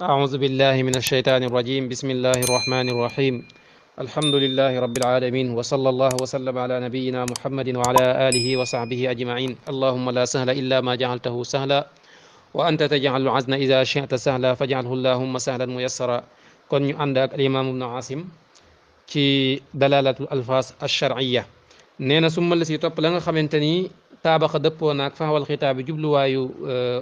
أعوذ بالله من الشيطان الرجيم بسم الله الرحمن الرحيم الحمد لله رب العالمين وصلى الله وسلم على نبينا محمد وعلى آله وصحبه أجمعين اللهم لا سهل إلا ما جعلته سهلا وأنت تجعل العزن إذا شئت سهلا فاجعله اللهم سهلا ميسرا كن عندك الإمام ابن عاصم في دلالة الألفاظ الشرعية نينا ثم الذي توب لا خامتاني تابخ دبو ناك فهو الخطاب جبلو وايو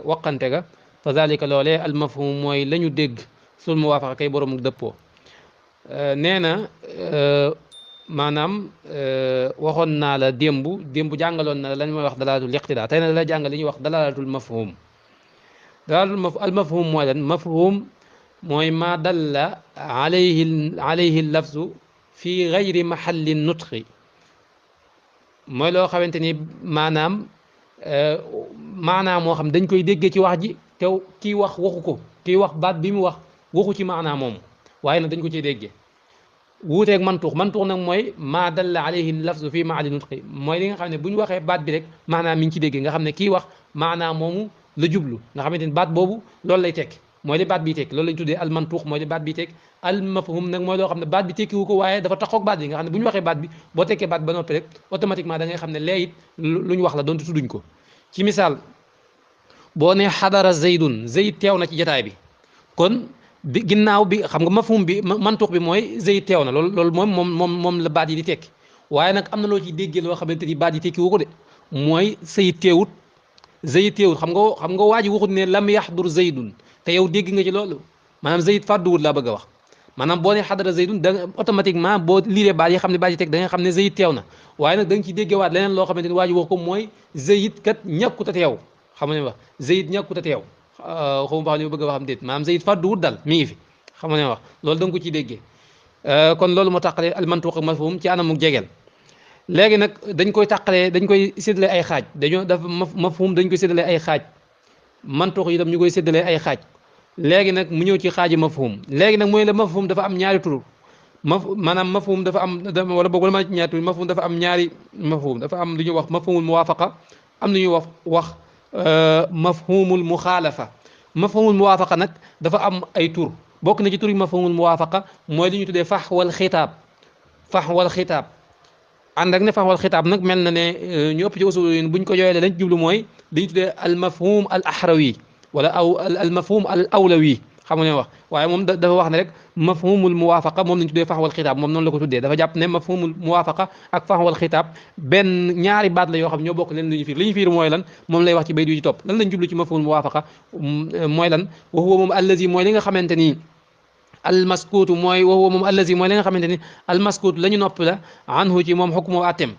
وقنتega فذلك لولا المفهوم موي لا ديغ سول موافقه كاي بوروم دبو نينا manam waxon na la dembu jangalon na lañ moy wax dalalatul iqtida tay na la jangal li ñuy wax dalalatul mafhum dalalatul al mafhum moy lan mafhum moy ma dalla alayhi al lafzu fi ghayri mahalli nutqi mooy loo xamante ni maanaam moo xam dañ koy déggee ci wax ji te kii wax waxu ko kii wax baat bi mu wax waxu ci maanaam moom waaye nag dañ ko ciy déggee wuuteeg mantuux nag mooy maa dalla alayhi lafzu fii maali nutqi mooy li nga xam ne bu ñu waxee baat bi rek maanaam mi ngi ci déggee nga xam ne kii wax maanaam moomu la jublu nga xamante ni baat boobu loolu lay tekki mooy li baat bi tekki loolu lañ tuddee al mantuux mooy li baat bi tekki al mafhum nag mooy loo xam ne baat bi tekkiwu ko waaye dafa taxoog baat bi nga xam ne bu ñu waxee baat bi boo tekkee baat ba noppi rek automatiquement da ngay xam ne lee it lu ñu wax la doonte tudduñ ko ci misaal boo ne xadara zaydun zayd teew na ci jataay bi kon bi ginnaaw bi xam nga mafhum bi mantuux bi mooy zayd teew na loolu moom la baat yi di tekki waaye nag am na loo ciy déggee loo xamante ni baat yi tekkiwu ko de mooy zayd teewut xam nga waa ji waxut ne lam yaxdur zaydun te yow dégg nga ci loolu maanaam zayd fàdduwut laa bëgg a wax maanaam boo ne xadara zaydun da automatiquement boo liiree baat yi xam ne baat yi teg da nga xam ne zayd teew na waaye nag da nga ciy déggewaat leneen loo xamante ni waa ji wax ko mooy zayd kat ñàkkut a teew xam nga ne wax zayd ñàkkut a teew xaw ma baax li ma bëgg a wax am déet maanaam zayd fàdduwut dal mi ngi fi xam nga ne wax loolu da nga ko ciy déggee kon loolu moo tàqalee al mantuq ak mafhum ci anamuk jegeel léegi nag dañ koy tàqalee dañ koy séddale ay xaaj dañoo dafa mafhum dañ koy séddale ay xaaj mantuq yi tam ñu koy séddalee ay xaaj léegi nag mu ñëw ci xaaji mafhum léegi nag mooy la mafhum dafa am ñaari tur maanaam mafhum dafa am wala boog wala ma ci ñaari tur mafhum dafa am ñaari mafhum dafa am lu ñuy wax mafhumul muwaafaqa am lu ñuy wax mafhumul muxaalafa mafhumul muwaafaqa nag dafa am ay tur bokk na ci tur yi mafhumul muwaafaqa mooy li ñu tuddee faxwal xitaab ànd ak ne faxwal xitaab nag mel na ne ñu ëpp ci usul yi buñ ko jooyee lañ jublu mooy li ñu tuddee al mafhum al ahrawi wala aw al mafhum al awlawi xam nga ne wax waaye moom dafa wax ne rek mafhumul muwaafaqa moom lañ tuddee faxwal xitaab moom noonu la ko tuddee dafa jàpp ne mafhumul muwaafaqa ak faxwal xitaab benn ñaari baat la yoo xam ñoo bokk leen lu ñu fiir li ñu fiir mooy lan moom lay wax ci bayt yu ci topp lan lañ jublu ci mafhumul muwaafaqa mooy lan wa huwa moom allazi mooy li nga xamante ni almaskuutu mooy wa huwa moom allazi mooy li nga xamante ni almaskuutu la ñu noppi la anhu ci moom xukmu attem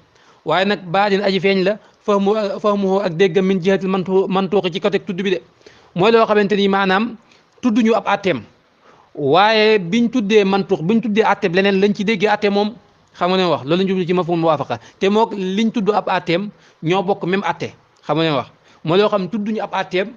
waaye nag baadin aji feeñ la fahmuhu ak déggam min jihatil mantuuqi ci côté tudd bi de mooy loo xamante ni maanaam tudd ñu ab atteem waaye biñ tuddee mantuux biñ tuddee atteem leneen lañ ci déggee atte moom xam nga ne wax loolu lañ jublu ci mafhum muwaafaqa te moog liñ tudd ab atteem ñoo bokk même atte xam nga ne wax mooy loo xam tudd ñu ab atteem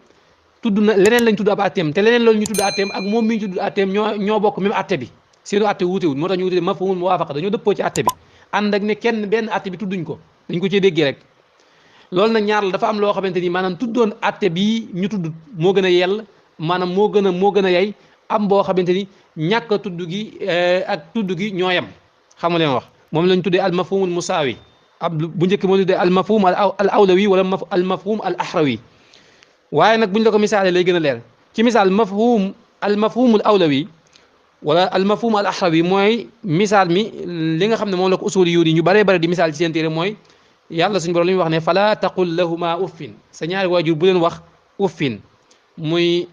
tudd na leneen lañ tudd ab atteem te leneen loolu ñu tudd atteem ak moom mi ñu tudd atteem ñoo bokk même atte bi seenu atte wuutewul moo tax ñu wutee mafhumul muwaafaqa dañoo dëppoo ci atte bi ànd ak ne kenn benn atte bi tudduñ ko dañ ko cee déggee rek loolu nag ñaar la dafa am loo xamante ni maanaam tuddoon atte bii ñu tudd moo gën a yell maanaam moo gën a yay am boo xamante ni ñàkk a tudd gi ak tudd gi ñoo yem xam nga leen wax moom lañ tuddee al mafhumul musaawi bu njëkk moo tuddee al mafhum al awlawi wala al mafhum al ahrawi waaye nag buñ la ko misaalee lay gën a leer ci misaal al mafhumul awlawi wala al mafhum al ahrawi mooy misaal mi li nga xam ne moom la ko usuli yu ñu baree bare di misaal ci seen téere mooy yàlla suñu borom li muy wax ne fala taqul lahuma uffin sa ñaari waajur bu leen wax uffin muy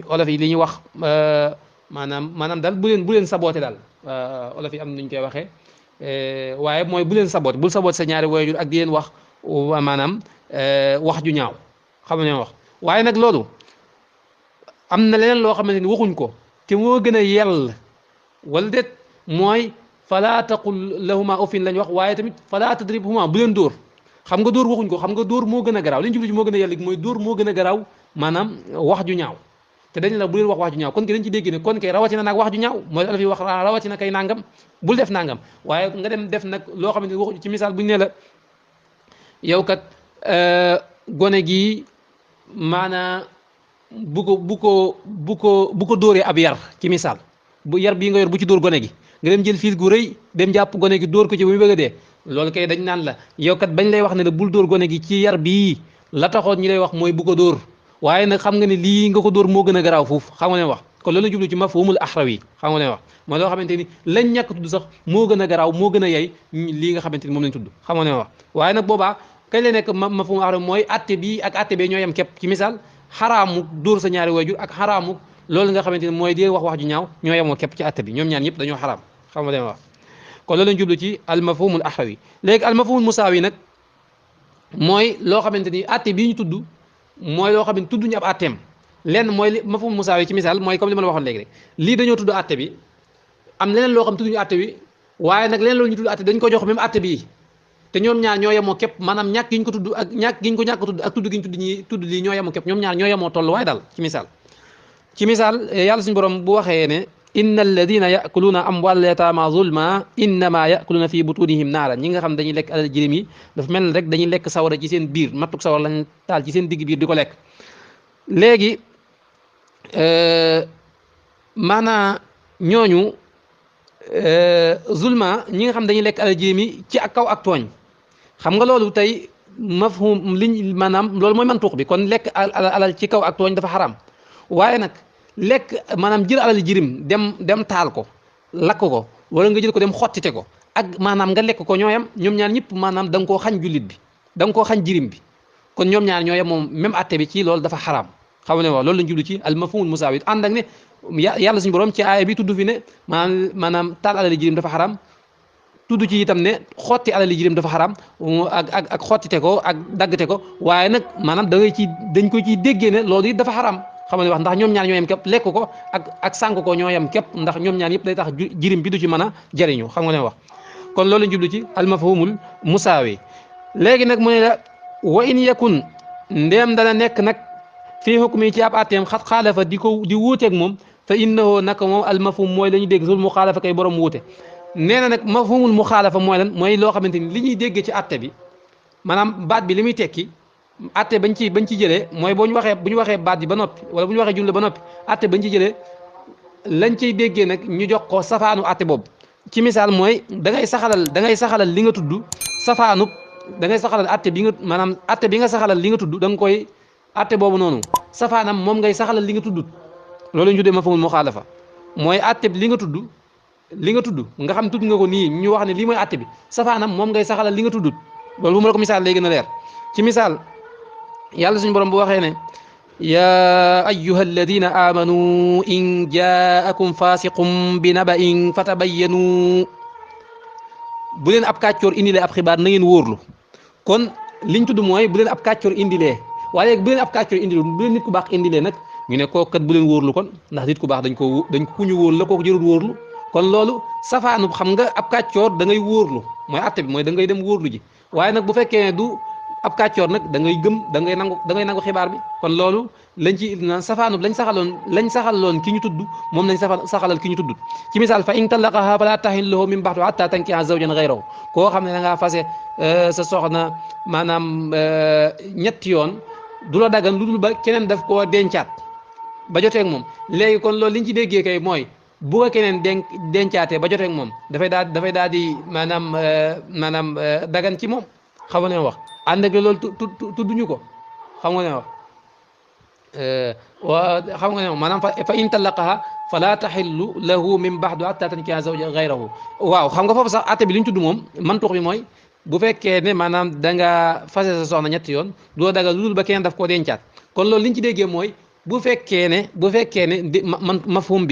olof yi li ñuy wax maanaam daal bu leen saboote daal olof yi am nuñ koy waxee waaye mooy bu leen saboote bul saboote sa ñaari waajur ak di leen wax maanaam wax ju ñaaw xam nga ne wax waaye nag loolu am na leneen loo xamante ni waxuñ ko te moo gën a yell wala déet mooy fala taqul lahuma uffin lañ wax waaye tamit fala tadribhuma bu leen dóor xam nga dóor waxuñ ko xam nga dóor moo gën a garaaw li ñu jublu ci moo gën a yell mooy dóor moo gën a garaaw maanaam wax ju ñaaw te dañ la bu leen wax ju ñaaw kon ke dañ ci dégg ne kon kay rawatina nag wax ju ñaaw mooy la fi wax rawatina kay nangam bul def nangam waaye nga dem def nag loo xam ne waxu ci misaal buñu ne la yow kat gone gi maanaa bu ko dóoree ab yar ci misaal bu yar bii nga yor bu ci dóor gone gi nga dem jël fiil gu rëy dem jàpp gone gi dóor ko ci ba muy bëgg a dee loolu kay dañ naan la yow kat bañ lay wax ne la bul dóor gone gi ci yar bii la taxoon ñi lay wax mooy bu ko dóor waaye nag xam nga ne lii nga ko dóor moo gën a garaaw foofu xam nga leen wax kon loolu la jublu ci mafhumul ahrawi xam nga leen wax mooy loo xamante ni lañ ñàkk tudd sax moo gën a garaaw moo gën a yey lii nga xamante ni moom lañ tudd xam nga leen wax waaye nag boobaa kañ la nekk mafhumul ahrawi mooy atte bii ak atte bee ñoo yem képp ci misaal xaraamu dóor sa ñaari waajur ak xaraamu loolu nga xamante ni mooy di wax ju ñaaw ñoo yemoo képp ci atte bi ñoom ñaan ñëpp dañoo xaraam xam nga leen wax kon loolu lañ jublu ci al mafhumul ahrawi léegi al mafhumul musaawi nag mooy loo xamante ni atte bii ñu tudd mooy loo xam ne tudd ñu ab atteem lenn mooy mafhum musaawi ci misaal mooy comme li ma la waxoon léegi rek lii dañoo tudd atte bi am leneen loo xam tudd ñu atte bi waaye nag leneen loolu ñu tudd atte dañ ko jox même atte bii te ñoom ñaar ñoo yemoo képp maanaam ñàkk gi ñu ko tudd ak ñàkk gi ñu ko ñàkk tudd ak tudd gi ñu tudd ñi tudd lii ñoo yemoo képp ñoom ñaar ñoo yemoo toll waaye daal ci misaal yàlla suñu borom bu waxee ne inna alladina yakuluuna amwaal yataama zulma innama yakuluuna fi butunihim naara ñi nga xam dañuy lekk alal jirim yi dafa mel ne rek dañuy lekk sawara ci seen biir mattuk sawar lañ taal ci seen digg biir di ko lekk léegi maanaa ñooñu zulma ñi nga xam dañuy lekk alal jirim yi ci ak kaw ak tooñ xam nga loolu tey mafhum liñ maanaam loolu mooy mantuux bi kon lekk alal ci kaw ak tooñ dafa xaram waaye nag lekk maanaam jël alal jirim dem taal ko lakk ko wala nga jël ko dem xottite ko ak maanaam nga lekk ko ñooyam ñoom ñaar ñëpp maanaam da nga koo xañ jullit bi da nga koo xañ jirim bi kon ñoom ñaar ñooyam moom même atte bi ci loolu dafa xaraam xam ne wax loolu lañ jublu ci al mafhumul musaawi ànd ak ne yàlla suñu borom ci aaya bi tudd fi ne maanaam taal alal jirim dafa xaraam tudd ci itam ne xotti alal jirim dafa xaraam ak xottite ko ak daggte ko waaye nag maanaam dañ ko ciy déggee ne loolu it dafa xaraam xam nga wax ndax ñoom ñaar ñoo yem képp lekk ko ak sànq ko ñoo yem képp ndax ñoom ñaar yëpp day tax jirim bi du ci mën a jariñu xam nga ne wax kon loolu lañ jublu ci al mafhumul musaawi léegi nag mu ne la wa in yakun ndéem dana nekk nag fii hukmi ci ab atteem xat xaalafa di wuuteeg moom fa innahu naka moom al mafhum mooy la ñuy dégg sul muxaalafa kay borom wuute nee na nag mafhumul muxaalafa mooy lan mooy loo xamante ni li ñuy déggee ci atte bi maanaam baat bi li muy tekki atte bañ ci jëlee mooy bu ñu waxee baat bi ba noppi wala bu ñu waxee jumla ba noppi atte bañ ci jëlee lañ ciy déggee nag ñu jox ko safaanu atte boobu ci misaal mooy da ngay saxalal li nga tudd safaanu da ngay saxalal atte bi nga maanaam atte bi nga saxalal li nga tudd da nga koy atte boobu noonu safaanam moom ngay saxalal li nga tudd loolu ñu tuddee mafhumul muxaalafa mooy atte bi li nga tudd nga xam tudd nga ko nii ñu wax ne lii mooy atte bi safaanam moom ngay saxalal li nga tudd loolu bu ma la ko misaal léegi na leer ci misaal yàlla suñu borom bu waxee ne ya ayyuha alladina amanu in jaakum fasiqum bi naba'in fatabayyanu bu leen ab kàccoor indilee ab xibaar na ngeen wóorlu kon liñ tudd mooy bu leen ab kàccoor indilee waaye léegi bu leen ab kàccoor indilee bu leen nit ku baax indilee nag ñu ne kooku kat bu leen wóorlu kon ndax nit ku baax dañ ku ñu wóorlu la kooku jërul wóorlu kon loolu safaanu xam nga ab kàccoor da ngay wóorlu mooy atte bi mooy da ngay dem wóorlu ji waaye nag bu fekkee ne du ab kàccoor nag da ngay gëm da ngay nangu xibaar bi kon loolu lañ ci safaanu lañ saxaloon ki ñu tudd moom lañ saxalal ki ñu tudd ci misaal fa in talaqaha fala tahillu lahu min ba'du hatta tankiha zawjan ghayrahu koo xam ne da ngaa fase sa soxna maanaam ñetti yoon du la dagan lu dul ba keneen daf koo dencaat ba joteeg moom léegi kon loolu liñ ci déggee kay mooy bu ko keneen dencaatee ba joteeg moom dafay daal di maanaam dagan ci moom xam nga ne wax ànd ak loolu tudduñu ko xam nga ne wax xam nga ne maanaam fa in talaqaha fala taxillu lahu min ba'du hatta tankiha zawjan ghayrahu waaw xam nga foofu sax atte bi li ñu tudd moom mantuux bi mooy bu fekkee ne maanaam da nga fase sa soxna ñetti yoon doo dagal lu dul ba keneen daf koo dencaat kon loolu li ñu ci déggee mooy bu fekkee ne mafhum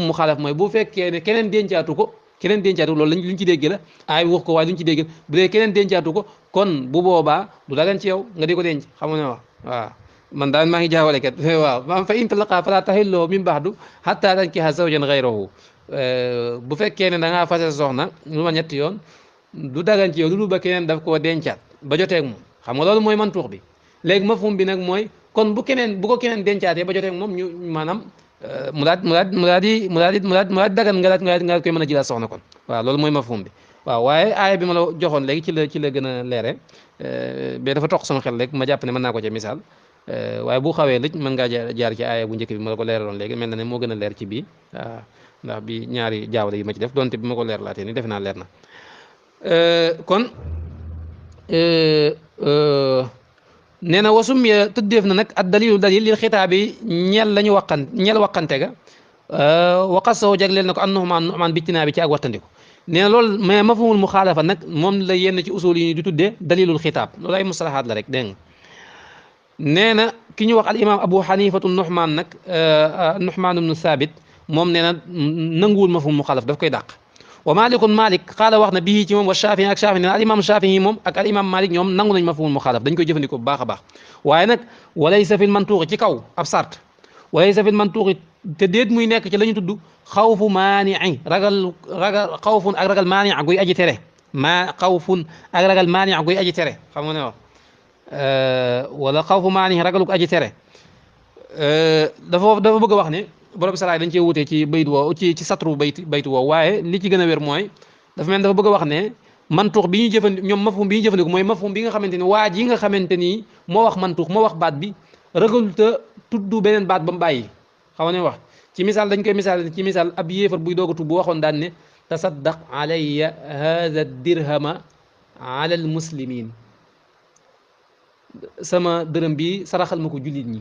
mu xaalaf mooy bu fekkee ne keneen dencaatu loolu lañ luñ ci déggee la ay wax ko waaye luñ ci déggee bu dee keneen dencaatu ko kon bu boobaa du dagan ci yow nga di ko denc xam nga ne wax waaw man daal maa ngi jaawale kat waaw maam fa in talaqa fala tahillu min ba'du hatta tankiha zawjan ghayrahu bu fekkee ne da ngaa fase soxna lu ma ñetti yoon du dagan ci yow lu dul ba keneen daf koo dencaat ba joteeg moom xam nga loolu mooy mantuux bi léegi mafhum bi nag mooy kon bu ko keneen dencaatee ba joteeg moom ñu maanaam mu daal di dagan nga daal koy mën a jëlaat soxna kon waaw loolu mooy mafhum bi waaw waaye aaya bi ma la joxoon léegi ci la gën a leere ba dafa toq sama xel rek ma jàpp ne mën naa ko ca misaal waaye bu xawee lëj mën ngaa jaar ci aaya bu njëkk bi ma la ko leeraloon léegi mel na ne moo gën a leer ci bii waaw ndax bi ñaari jaawale yi ma ci def donte bi ma ko leer laatee ni defe naa leer na kon nee na wasum ya tuddeef na nag ad dalilu dalil lil xitaab yi ñeel la ñu ñeel waqante ga waqasoo jagleel na ko an nuxmaan biccinaa bi ci ak wattandiku nee na loolu mais mafhumul muxaalafa nag moom la yenn ci usul yi di tuddee dalilul xitaab loolu ay mustalahaat la rek dégg nga nee na ki ñu wax al imam abu xanifatu nuxmaan nag nuxmaan ibnu saabit moom nee na nanguwul mafhum muxaalaf daf koy dàq wa malikun malik xaala wax na bii ci moom wa shafii ak shafii nee na al imam shafii moom ak al imam malik ñoom nangu nañ mafhumul muxaalaf dañ koy jëfandikoo bu baax a baax waaye nag walaysa fil mantuuqi ci kaw ab sart walaysa fil mantuuqi te déet muy nekk ci la ñu tudd xawfu maanii ragal xawfun ak ragal maani guy aji tere xawfun ak ragal maani guy aji tere xam nga ne wax wala xawfu maani ragalu ko aji tere dafa bëgg a wax ne borom salaay dañ cee wutee ci baytu woow ci satru baytu woow waaye li ci gën a wér mooy dafa mel dafa bëgg a wax ne mantuux bi ñuy jëfandi ñoom mafhum bi ñuy jëfandiku mooy mafhum bi nga xamante ni waa ji nga xamante ni moo wax mantuux moo wax baat bi ragal te tudd beneen baat ba mu bàyyi xaw ne wax ci misaal dañ koy misaal ci misaal ab yéefar buy doog a tuub bu waxoon daan ne tasaddaq alayya hada dirhama ala al muslimin sama dërëm bi saraxal ma ko jullit ñi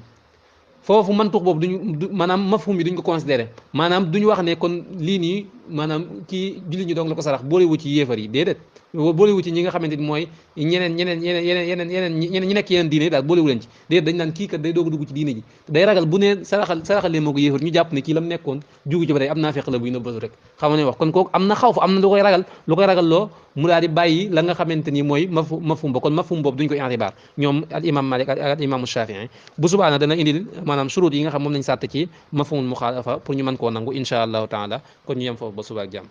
foofu mantuux boobu duñu maanaam mafhum bi duñ ko considéré maanaam duñu wax ne kon lii nii maanaam kii jullit ñi dong la ko sarax boolewu ci yéefar yi déedéet boolewu ci ñi nga xamante ni mooy ñeneen ñi nekk yeneen diine daal boolewu leen ci déedéet dañ naan kii kat day doog a dugg ci diine ji day ragal bu ne saraxal leen moo ko yéefar ñu jàpp ne kii lam nekkoon jugu ci ba tey am naa feq la buy nëbbatu rek xam ne wax kon kooku am na xaw fa am na lu koy ragal loo mu daal di bàyyi la nga xamante ni mooy mafhum ba kon mafhum boobu duñ ko intibaar ñoom al imam malik ak al imam shafii bu subaa na dana indil maanaam shurut yi nga xam moom lañ sàtt ci mafhumul muxaalafa pour ñu mën koo nangu insha allahu taala kon ñu yem foofu ba suba ak jàmm